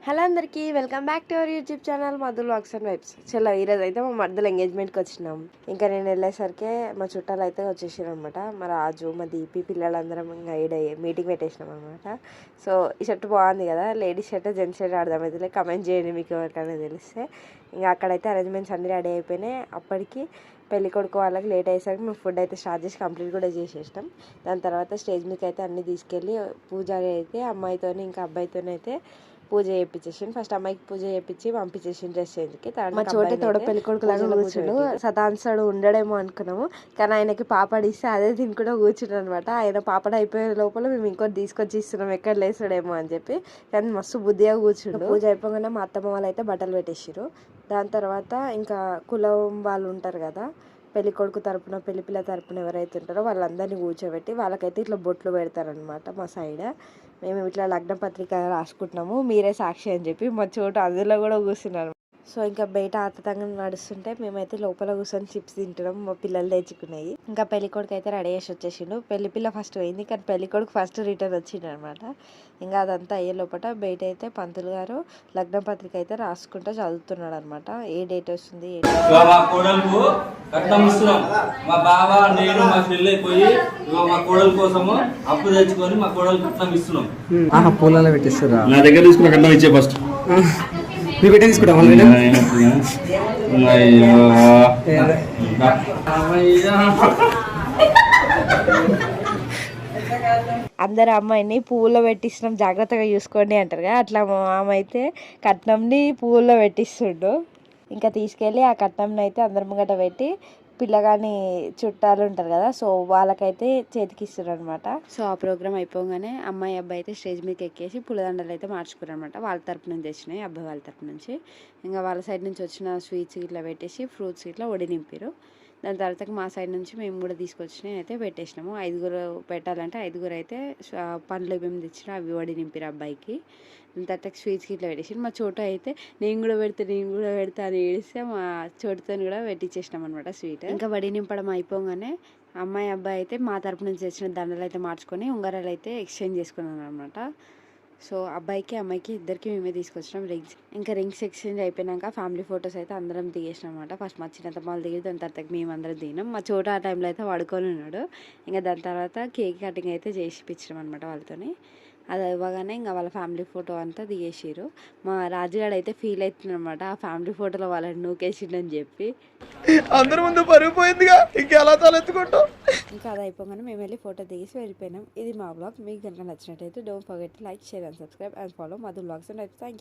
Hello అందరికీ welcome back to our YouTube channel Madhu vlogs and vibes. చలో ఈరోజు అయితే మా మధ్యలో ఎంగేజ్మెంట్కి వచ్చినాం. ఇంకా నేను వెళ్ళేసరికి మా చుట్టాలు అయితే వచ్చేసారు అనమాట. మా రాజు మా దీపి పిల్లలందరం ఇంకా ఈడ మీటింగ్ పెట్టేసినాం అనమాట. సో ఈ షర్ట్ బాగుంది కదా, లేడీస్ షర్ట్ జెంట్స్ షర్ట్ అర్థమైతే కమెంట్ చేయండి మీకు ఎవరికైనా తెలిస్తే. ఇంకా అక్కడైతే అరేంజ్మెంట్స్ అన్నీ రెడీ అయిపోయినాయి. అప్పటికి పెళ్లి కొడుకు వాళ్ళకి లేట్ అయ్యేసరికి మేము ఫుడ్ అయితే స్టార్ట్ చేసి కంప్లీట్ కూడా చేసేసినాం. దాని తర్వాత స్టేజ్ మీదకి అయితే అన్నీ తీసుకెళ్ళి పూజారి అయితే అమ్మాయితోని ఇంకా అబ్బాయితోనైతే పూజ చేయించేసి ఫస్ట్ అమ్మాయికి పూజ చేయించి పంపించేసి డ్రెస్ చేంజ్కి. మా చోటే తోడ పెళ్లి కొడుకు లాగా కూర్చుండు. సదాన్సాడు ఉండడేమో అనుకున్నాము, కానీ ఆయనకి పాపడ ఇస్తే అదే తినుకుంటూ కూర్చున్నాడు అనమాట. ఆయన పాపడ అయిపోయే లోపల మేము ఇంకోటి తీసుకొచ్చి ఇస్తున్నాం ఎక్కడ లేసాడేమో అని చెప్పి. కానీ మస్తు బుద్ధిగా కూర్చుండు. పూజ అయిపోగానే మా అత్తమ్మ వాళ్ళు అయితే బట్టలు పెట్టేసారు. దాని తర్వాత ఇంకా కులం వాళ్ళు ఉంటారు కదా, పెళ్లి కొడుకు తరపున పెళ్లి పిల్ల తరపున ఎవరైతే ఉంటారో వాళ్ళందరినీ కూర్చోబెట్టి వాళ్ళకైతే ఇట్లా బొట్లు పెడతారనమాట. మా సైడ్ మేము ఇట్లా లగ్న పత్రిక రాసుకుంటున్నాము, మీరే సాక్షి అని చెప్పి మా చోటు అందులో కూడా కూర్చున్నారు. సో ఇంకా బయట ఆతతంగా నడుస్తుంటే మేమైతే లోపల కూర్చొని చిప్స్ తింటున్నాం, మా పిల్లలు తెచ్చుకున్నాయి. ఇంకా పెళ్లి కొడుకు అయితే రెడీ చేసి వచ్చేసిండు. పెళ్లి పిల్ల ఫస్ట్ పోయింది, కానీ పెళ్లి కొడుకు ఫస్ట్ రిటర్న్ వచ్చిండు అనమాట. ఇంకా అదంతా అయ్యే లోపల బయట అయితే పంతులు గారు లగ్న పత్రిక అయితే రాసుకుంటూ చదువుతున్నాడు అనమాట. ఏ డేట్ వస్తుంది మా బావ నేను మా చెల్లి పోయి మా కోడలు కోసము అప్పు తెచ్చుకొని మా కోడలు కట్నం ఇస్తున్నాం. పూలలో పెట్టిస్తారా? నా దగ్గర తీసుకున్న కట్నం ఇచ్చే ఫస్ట్ మీరు పెట్టే తీసుకుంటాం. అందరు అమ్మాయిని పువ్వుల్లో పెట్టిస్తున్నాం జాగ్రత్తగా చూసుకోండి అంటారు కదా, అట్లా మా మామ అయితే కట్నంని పువ్వుల్లో పెట్టిస్తుండు. ఇంకా తీసుకెళ్ళి ఆ కట్నంని అయితే అందరి ముంగట పెట్టి పిల్లగాని చుట్టాలు ఉంటారు కదా, సో వాళ్ళకైతే చేతికి ఇస్తారు అనమాట. సో ఆ ప్రోగ్రామ్ అయిపోగానే అమ్మాయి అబ్బాయి అయితే స్టేజ్ మీదకి ఎక్కేసి పూలదండలు అయితే మార్చుకున్నారు అనమాట. వాళ్ళ తరపు నుంచి వచ్చినాయి, అబ్బాయి వాళ్ళ తరపు నుంచి. ఇంకా వాళ్ళ సైడ్ నుంచి వచ్చిన స్వీట్స్ ఇట్లా పెట్టేసి ఫ్రూట్స్ ఇట్లా ఒడి నింపారు. దాని తర్వాత మా సైడ్ నుంచి మేము కూడా తీసుకొచ్చినాయి అయితే పెట్టేసినాము. 5 పెట్టాలంటే 5 అయితే పండ్లు మేము తెచ్చిన అవి వడి నింపారు అబ్బాయికి. దాని తర్వాత స్వీట్స్కి ఇట్లా పెట్టేసి మా చోట అయితే నేను కూడా పెడతా అని ఏడిస్తే మా చోటుతో కూడా పెట్టించేసినాం అనమాట స్వీట్. ఇంకా వడి నింపడం అయిపోగానే అమ్మాయి అబ్బాయి అయితే మా తరపు నుంచి తెచ్చిన దండలు అయితే మార్చుకొని ఉంగరాలు అయితే ఎక్స్చేంజ్ చేసుకున్నాను అనమాట. సో అబ్బాయికి అమ్మాయికి ఇద్దరికి మేమే తీసుకొచ్చినాం రింగ్స్. ఇంకా రింగ్స్ ఎక్స్చేంజ్ అయిపోయినాక ఫ్యామిలీ ఫొటోస్ అయితే అందరం దిగేసినాం అనమాట. ఫస్ట్ మా చిన్నతమ్మ వాళ్ళు దిగి దాని తర్వాత మేము అందరం దిగినాం. మా చోట ఆ టైంలో అయితే పడుకొని ఉన్నాడు. ఇంకా దాని తర్వాత కేక్ కటింగ్ అయితే చేసిపించినాం అనమాట వాళ్ళతోని. అది ఇవ్వగానే ఇంకా వాళ్ళ ఫ్యామిలీ ఫోటో అంతా దిగేసారు. మా రాజుగాడు అయితే ఫీల్ అవుతుంది అనమాట, ఆ ఫ్యామిలీ ఫోటోలో వాళ్ళని నూకేసిండని చెప్పి. అందరి ముందు పరిగిపోయిందిగా, ఇంకెలా తలెత్తుకుంటాం. ఇంకా అది అయిపోగానే మేము వెళ్ళి ఫోటో దిగేసి వెళ్ళిపోయినాం. ఇది మా బ్లాగ్. మీకు కనుక నచ్చినట్టయితే don't forget like, share and subscribe and follow Madhu blogs and thank you.